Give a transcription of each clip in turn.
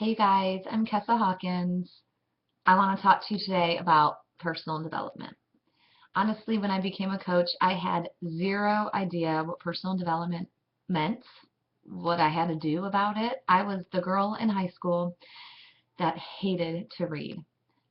Hey guys, I'm Kessa Hawkins. I want to talk to you today about personal development. Honestly, when I became a coach, I had zero idea what personal development meant, what I had to do about it. I was the girl in high school that hated to read.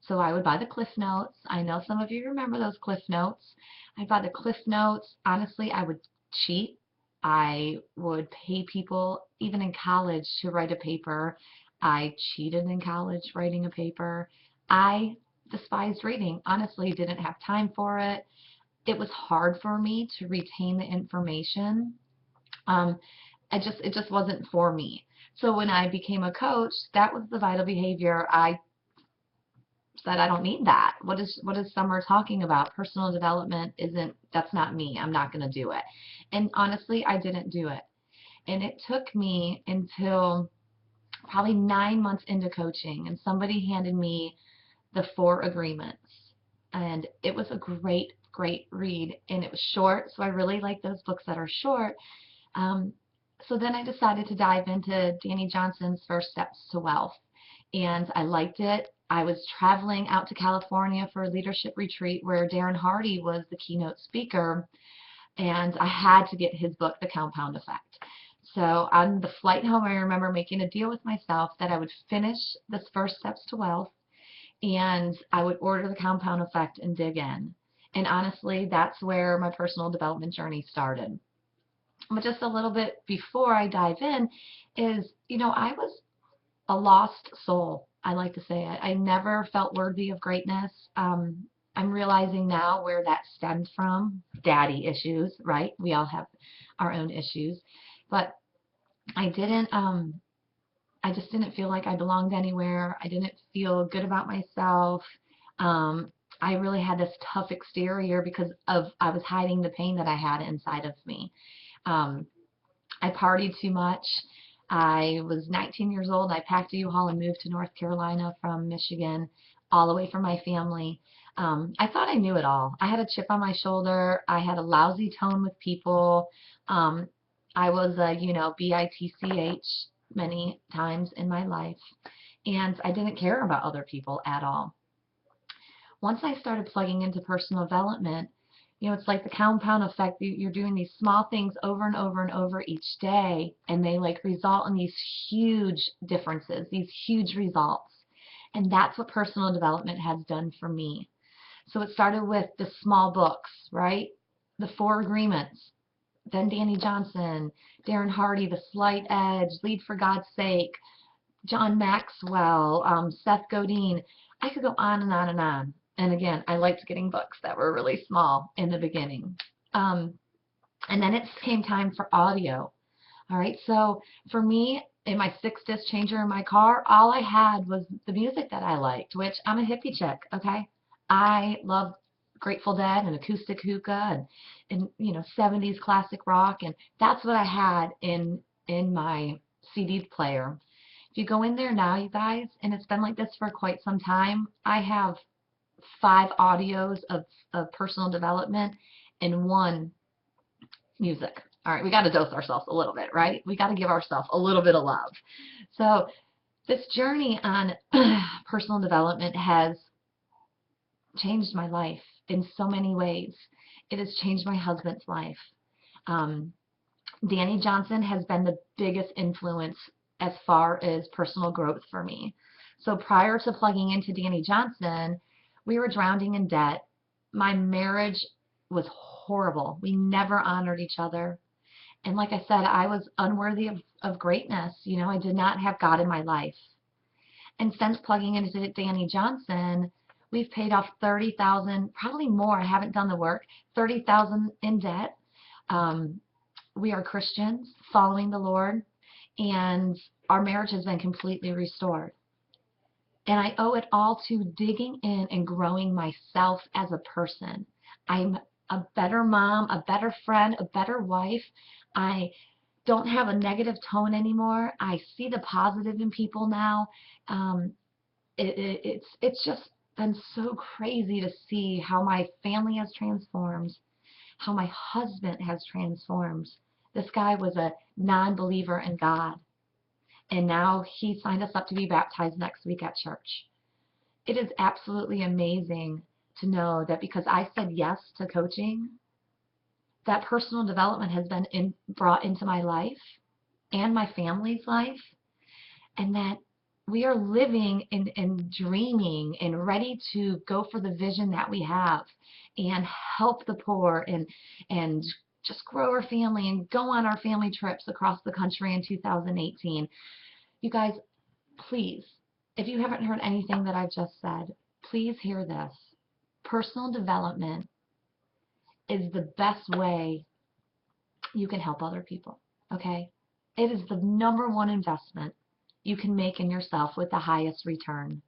So I would buy the Cliff Notes. I know some of you remember those Cliff Notes. I'd buy the Cliff Notes. Honestly, I would cheat. I would pay people, even in college, to write a paper. I cheated in college writing a paper. I despised reading. Honestly, didn't have time for it. It was hard for me to retain the information. Um, it just wasn't for me. So when I became a coach, that was the vital behavior. I said I don't need that. What is Summer talking about? Personal development isn't that's not me. I'm not going to do it. And honestly, I didn't do it. And it took me until probably 9 months into coaching, and somebody handed me the Four Agreements. And it was a great read. And it was short, so I really like those books that are short. Um, so then I decided to dive into Danny Johnson's First Steps to Wealth. And I liked it. I was traveling out to California for a leadership retreat where Darren Hardy was the keynote speaker, and I had to get his book, The Compound Effect. So on the flight home, I remember making a deal with myself that I would finish this First Steps to Wealth and I would order The Compound Effect and dig in. And honestly, that's where my personal development journey started. But just a little bit before I dive in is, I was a lost soul. I like to say it. I never felt worthy of greatness. I'm realizing now where that stemmed from. Daddy issues, right? We all have our own issues. But I didn't, I just didn't feel like I belonged anywhere. I didn't feel good about myself. Um, I really had this tough exterior because I was hiding the pain that I had inside of me. Um, I partied too much. I was 19 years old. I packed a U-Haul and moved to North Carolina from Michigan, all away from my family. I thought I knew it all. I had a chip on my shoulder. I had a lousy tone with people. Um, I was a, bitch many times in my life, and I didn't care about other people at all. Once I started plugging into personal development, it's like the compound effect. You're doing these small things over and over and over each day, and they like result in these huge differences, these huge results. And that's what personal development has done for me. So it started with the small books, right? The Four Agreements, then Danny Johnson, Darren Hardy, The Slight Edge, Lead for God's Sake, John Maxwell, Seth Godin. I could go on and on and on. And again, I liked getting books that were really small in the beginning. Um, and then it came time for audio. All right, so for me, in my 6 disc changer in my car, all I had was the music that I liked, which I'm a hippie chick, okay? I love Grateful Dead and acoustic hookah and 70s classic rock, and that's what I had in my CD player. If you go in there now, you guys, and it's been like this for quite some time, I have 5 audios of personal development and one music. All right, we got to dose ourselves a little bit, right? We got to give ourselves a little bit of love. So this journey on personal development has changed my life in so many ways. It has changed my husband's life. Um, Danny Johnson has been the biggest influence as far as personal growth for me. So prior to plugging into Danny Johnson, we were drowning in debt. My marriage was horrible. We never honored each other. And like I said, I was unworthy of greatness. I did not have God in my life. And since plugging into Danny Johnson, we've paid off 30,000, probably more. I haven't done the work. 30,000 in debt. We are Christians following the Lord, and our marriage has been completely restored. And I owe it all to digging in and growing myself as a person. I'm a better mom, a better friend, a better wife. I don't have a negative tone anymore. I see the positive in people now. Um, it's just been so crazy to see how my family has transformed, how my husband has transformed. This guy was a non-believer in God, And now he signed us up to be baptized next week at church. It is absolutely amazing to know that because I said yes to coaching, that personal development has been brought into my life and my family's life, and that we are living and dreaming and ready to go for the vision that we have and help the poor and just grow our family and go on our family trips across the country in 2018. You guys, please, if you haven't heard anything that I've just said, please hear this. Personal development is the best way you can help other people, okay? It is the #1 investment you can make in yourself with the highest return.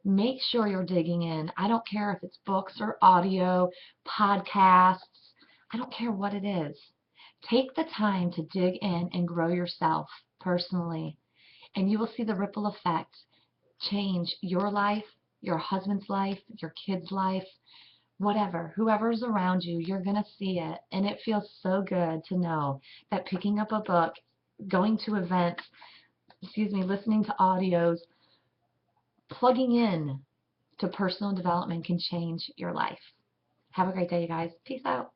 Make sure you're digging in. I don't care if it's books or audio, podcasts. I don't care what it is. Take the time to dig in and grow yourself personally, and you will see the ripple effect change your life, your husband's life, your kid's life, whatever, whoever's around you, you're going to see it. And it feels so good to know that picking up a book, going to events, listening to audios, plugging in to personal development can change your life. Have a great day, you guys. Peace out.